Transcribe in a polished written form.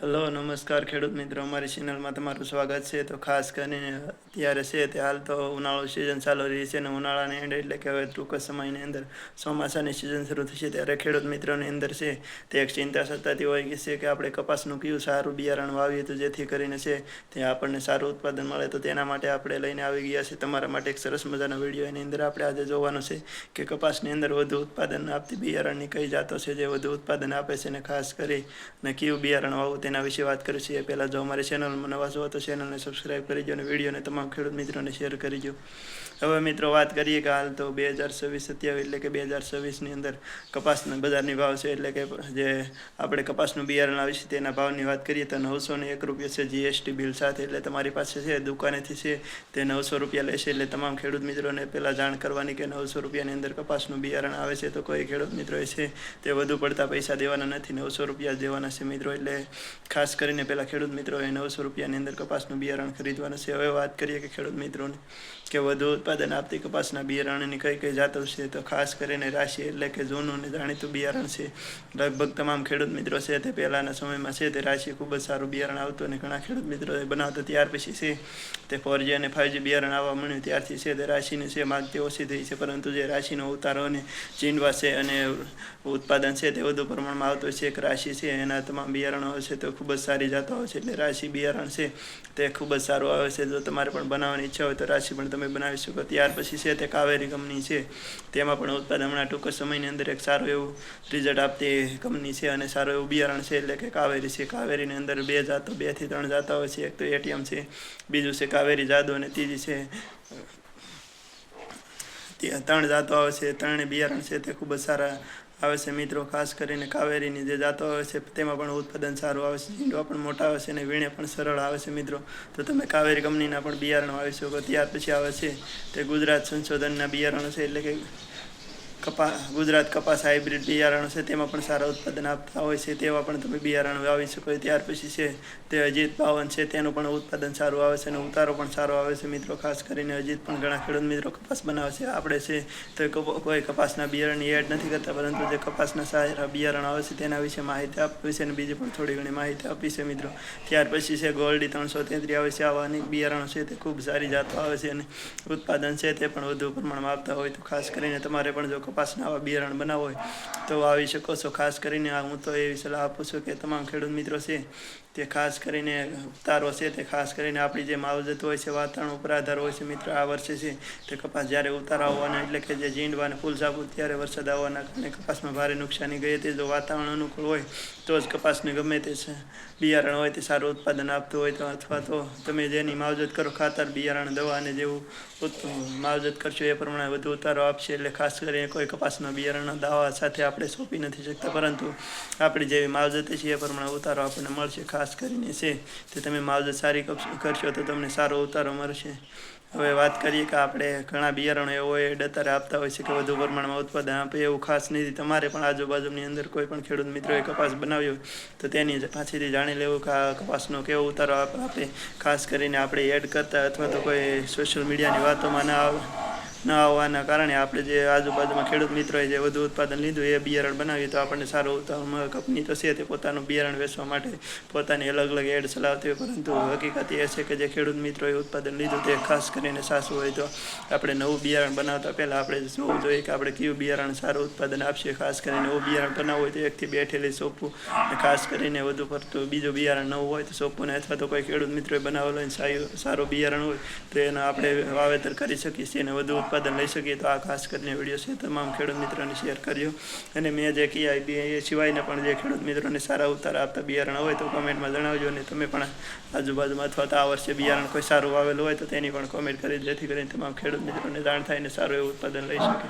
Hello નમસ્કાર ખેડૂત મિત્રો, અમારી ચેનલમાં તમારું સ્વાગત છે. તો ખાસ કરીને અત્યારે છે તે હાલ તો ઉનાળો સિઝન ચાલુ રહી છે અને ઉનાળાની એન્ડ એટલે કે હવે ટૂંક સમયની અંદર ચોમાસાની સિઝન શરૂ થશે ત્યારે ખેડૂત મિત્રોની અંદર છે તે એક ચિંતા સતાતી હોય છે કે આપણે કપાસનું કયું સારું બિયારણ વાવીએ તો જેથી કરીને છે તે આપણને સારું ઉત્પાદન મળે. તો તેના માટે આપણે લઈને આવી ગયા છે તમારા માટે એક સરસ મજાનો વિડીયો. એની અંદર આપણે આજે જોવાનું છે કે કપાસની અંદર વધુ ઉત્પાદન આપતી બિયારણની કઈ જાતો છે જે વધુ ઉત્પાદન આપે છે અને ખાસ કરી અને કયું બિયારણ વાવવું તેના વિશે વાત કરીશું. એ પહેલાં જો અમારી ચેનલમાં નવા છો તો ચેનલને સબસ્ક્રાઈબ કરી દો અને વિડીયોને તમામ ખેડૂત મિત્રોને શેર કરી દો. હવે મિત્રો વાત કરીએ કે હાલ તો 2026-27 એટલે કે 2026ની અંદર કપાસના બજારની ભાવ છે એટલે કે જે આપણે કપાસનું બિયારણ આવી છે તેના ભાવની વાત કરીએ તો 901 રૂપિયા છે જીએસટી બિલ સાથે. એટલે તમારી પાસે છે દુકાનેથી છે તે 900 રૂપિયા લેશે. એટલે તમામ ખેડૂત મિત્રોને પહેલાં જાણ કરવાની કે 900 રૂપિયાની અંદર કપાસનું બિયારણ આવે છે તો કોઈ ખેડૂત મિત્રોએ છે તે વધુ પડતા પૈસા દેવાના નથી, 900 રૂપિયા દેવાના છે મિત્રો. એટલે ખાસ કરીને પહેલાં ખેડૂત મિત્રોએ 900 રૂપિયાની અંદર કપાસનું બિયારણ ખરીદવાનું છે. હવે વાત કરીએ કે ખેડૂત મિત્રોને કે વધુ ઉત્પાદન આપતી કપાસના બિયારણની કઈ કઈ જાતો છે તો ખાસ કરીને રાશિ એટલે કે જૂનું અને જાણીતું બિયારણ છે. લગભગ તમામ ખેડૂત મિત્રો છે તે પહેલાંના સમયમાં છે તે રાશિ ખૂબ જ સારું બિયારણ આવતું અને ઘણા ખેડૂત મિત્રોએ બનાવતા. ત્યાર પછી છે તે 4G અને 5G બિયારણ આવવા મળ્યું ત્યારથી છે તે રાશિની છે માગતી ઓછી થઈ છે, પરંતુ જે રાશિનો ઉતારો અને ચીંડવા છે અને ઉત્પાદન છે તે વધુ પ્રમાણમાં આવતો છે. એક રાશિ છે એના તમામ બિયારણો છે તો ખૂબ જ સારી જાતો આવે છે. એટલે રાશિ બિયારણ છે તે ખૂબ જ સારું આવે છે. જો તમારે પણ બનાવવાની ઈચ્છા હોય તો રાશિ પણ તમે બનાવી શકો. ત્યાર પછી છે તે કાવેરી કંપની છે, તેમાં પણ ઉત્પાદન હમણાં ટૂંક સમયની અંદર એક સારું એવું રિઝલ્ટ આપતી કંપની છે અને સારું એવું બિયારણ છે એટલે કે કાવેરી છે. કાવેરીની અંદર 2 થી 3 જાતો આવે છે. એક તો એટીએમ છે, બીજું છે કાવેરી જાદુ અને ત્રીજી છે 3 જાતો આવે છે. ત્રણેય બિયારણ છે તે ખૂબ જ સારા આવે છે મિત્રો. ખાસ કરીને કાવેરીની જે જાતો આવે છે તેમાં પણ ઉત્પાદન સારું આવે છે, ઝીંડવા પણ મોટા આવે છે અને વીણે પણ સરળ આવે છે મિત્રો. તો તમે કાવેરી કંપનીના પણ બિયારણ વાવી શકો. ત્યાર પછી આવે છે તે ગુજરાત સંશોધનના બિયારણો છે એટલે કે ગુજરાત કપાસ હાઇબ્રિડ બિયારણો છે, તેમાં પણ સારા ઉત્પાદન આપતા હોય છે, તેવા પણ તમે બિયારણ વાવી શકો. ત્યાર પછી છે તે અજીત 52 છે, તેનું પણ ઉત્પાદન સારું આવે છે અને ઉતારો પણ સારો આવે છે મિત્રો. ખાસ કરીને અજીત પણ ઘણા ખેડૂત મિત્રો કપાસ બનાવે છે. આપણે છે તો કોઈ કપાસના બિયારણની એડ નથી કરતા, પરંતુ જે કપાસના સારા બિયારણ આવે છે તેના વિશે માહિતી આપવી છે અને બીજી પણ થોડી ઘણી માહિતી આપી છે મિત્રો. ત્યાર પછી છે ગોલ્ડી 333 આવે છે. આવા અનેક બિયારણો છે તે ખૂબ સારી જાતો આવે છે અને ઉત્પાદન છે તે પણ વધુ પ્રમાણમાં આપતા હોય. તો ખાસ કરીને તમારે પણ જો કપાસના આવા બિયારણ બનાવવો હોય તો વાવી શકો છો. ખાસ કરીને હું તો એવી સલાહ આપું છું કે તમામ ખેડૂત મિત્રો છે તે ખાસ કરીને ઉતારો છે તે ખાસ કરીને આપણી જે માવજત હોય છે વાતાવરણ ઉપર આધાર હોય છે મિત્રો. આ વર્ષે છે તે કપાસ જ્યારે ઉતારા આવવાના એટલે કે જે ઝીંડવા અને ફૂલ સાબુત ત્યારે વરસાદ આવવાના કારણે કપાસમાં ભારે નુકસાની ગઈ હતી. જો વાતાવરણ અનુકૂળ હોય તો જ કપાસને ગમે તે બિયારણ હોય તે સારું ઉત્પાદન આપતું હોય તો, અથવા તો તમે જેની માવજત કરો ખાતર બિયારણ દવા અને જેવું માવજત કરશો એ પ્રમાણે વધુ ઉતારો આપશે. એટલે ખાસ કરીને કોઈ કપાસના બિયારણના દાવા સાથે આપણે સોંપી નથી શકતા, પરંતુ આપણી જેવી માવજત છે એ પ્રમાણે ઉતારો આપણને મળશે. ખાસ કરીને છે તે તમે માવજત સારી કરશો તો તમને સારો ઉતારો મળશે. હવે વાત કરીએ કે આપણે ઘણા બિયારણો એવો અત્યારે આપતા હોય છે કે વધુ પ્રમાણમાં ઉત્પાદન આપે એવું ખાસ નથી. તમારે પણ આજુબાજુની અંદર કોઈ પણ ખેડૂત મિત્રોએ કપાસ બનાવ્યો તો તેની પાસેથી જાણી લેવું કે આ કપાસનો કેવો ઉતારો આપે. ખાસ કરીને આપણે એડ કરતા અથવા તો કોઈ સોશિયલ મીડિયાની વાતોમાં ન આવવાના કારણે આપણે જે આજુબાજુમાં ખેડૂત મિત્રોએ જે વધુ ઉત્પાદન લીધું એ બિયારણ બનાવીએ તો આપણને સારું ઉત્પાદન. કંપની તો છે તે પોતાનું બિયારણ વેચવા માટે પોતાની અલગ અલગ એડ ચલાવતી હોય, પરંતુ હકીકત એ છે કે જે ખેડૂત મિત્રોએ ઉત્પાદન લીધું તે ખાસ કરીને સાચું હોય તો આપણે નવું બિયારણ બનાવતા પહેલાં આપણે જોવું જોઈએ કે આપણે કયું બિયારણ સારું ઉત્પાદન આપશે. ખાસ કરીને નવું બિયારણ બનાવવું હોય તો 1 થી 2 ઠેલી સોંપવું અને ખાસ કરીને વધુ પડતું બીજું બિયારણ નવું હોય તો સોંપવું ને, અથવા તો કોઈ ખેડૂત મિત્રોએ બનાવેલું સારું બિયારણ હોય તો એનું આપણે વાવેતર કરી શકીએ છીએ અને વધુ ઉત્પાદન લઈ શકીએ. તો આ ખાસ કરીને વિડીયો છે તમામ ખેડૂત મિત્રોને શેર કર્યો અને મેં જે કહ્યા એ સિવાયના પણ જે ખેડૂત મિત્રોને સારા ઉતાર આપતા બિયારણ હોય તો કોમેન્ટમાં જણાવજો. અને તમે પણ આજુબાજુમાં અથવા તો આ વર્ષે બિયારણ કોઈ સારું વાવેલું હોય તો તેની પણ કોમેન્ટ કરી, જેથી કરીને તમામ ખેડૂત મિત્રોને જાણ થાય અને સારું એવું ઉત્પાદન લઈ શકે.